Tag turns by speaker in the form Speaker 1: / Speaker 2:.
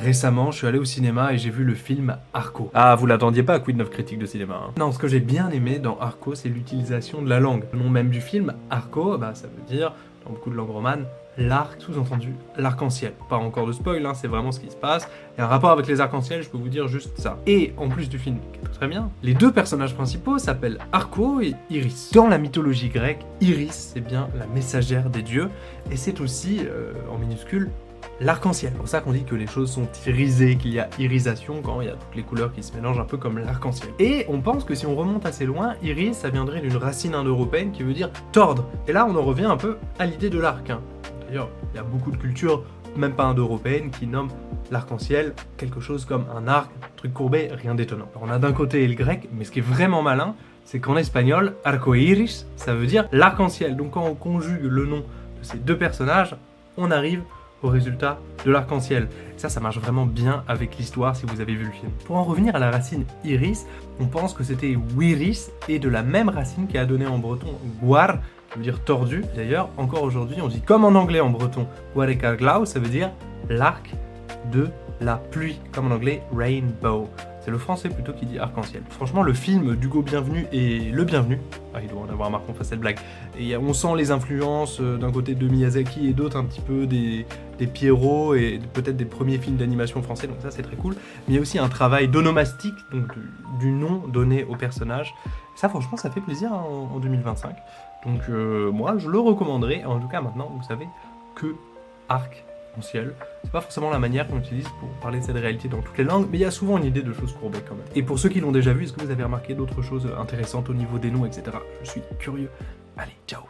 Speaker 1: Récemment, je suis allé au cinéma et j'ai vu le film Arco. Ah, vous l'attendiez pas, Queen of Critique de cinéma, hein. Non, ce que j'ai bien aimé dans Arco, c'est l'utilisation de la langue. Le nom même du film, Arco, ça veut dire, dans beaucoup de langues romanes, l'arc, sous-entendu, l'arc-en-ciel. Pas encore de spoil, hein, c'est vraiment ce qui se passe. Il y a un rapport avec les arcs-en-ciel, je peux vous dire juste ça. Et en plus du film, qui est très bien, les deux personnages principaux s'appellent Arco et Iris. Dans la mythologie grecque, Iris, c'est bien la messagère des dieux, et c'est aussi, en minuscule, l'arc-en-ciel. C'est pour ça qu'on dit que les choses sont irisées, qu'il y a irisation quand il y a toutes les couleurs qui se mélangent un peu comme l'arc-en-ciel. Et on pense que si on remonte assez loin, iris, ça viendrait d'une racine indo-européenne qui veut dire tordre. Et là, on en revient un peu à l'idée de l'arc, hein. D'ailleurs, il y a beaucoup de cultures, même pas indo-européennes, qui nomment l'arc-en-ciel quelque chose comme un arc, un truc courbé, rien d'étonnant. Alors, on a d'un côté le grec, mais ce qui est vraiment malin, c'est qu'en espagnol, arco-iris, ça veut dire l'arc-en-ciel. Donc quand on conjugue le nom de ces deux personnages, on arrive au résultat de l'arc-en-ciel. Ça marche vraiment bien avec l'histoire si vous avez vu le film. Pour en revenir à la racine iris, on pense que c'était wiris et de la même racine qui a donné en breton guar, qui veut dire tordu. D'ailleurs, encore aujourd'hui, on dit comme en anglais en breton, guarecarglau, ça veut dire l'arc de la pluie, comme en anglais rainbow. C'est le français plutôt qui dit arc-en-ciel. Franchement, le film d'Hugo Bienvenu est le bienvenu. Ah, il doit en avoir marre qu'on fasse cette blague. Et on sent les influences d'un côté de Miyazaki et d'autres un petit peu des Pierrot et peut-être des premiers films d'animation français, donc ça c'est très cool. Mais il y a aussi un travail d'onomastique, donc du nom donné au personnage. Ça franchement ça fait plaisir hein, en 2025. Donc moi je le recommanderais, en tout cas maintenant vous savez que arc-en-ciel. C'est pas forcément la manière qu'on utilise pour parler de cette réalité dans toutes les langues, mais il y a souvent une idée de choses courbées quand même. Et pour ceux qui l'ont déjà vu, est-ce que vous avez remarqué d'autres choses intéressantes au niveau des noms, etc. Je suis curieux. Allez, ciao!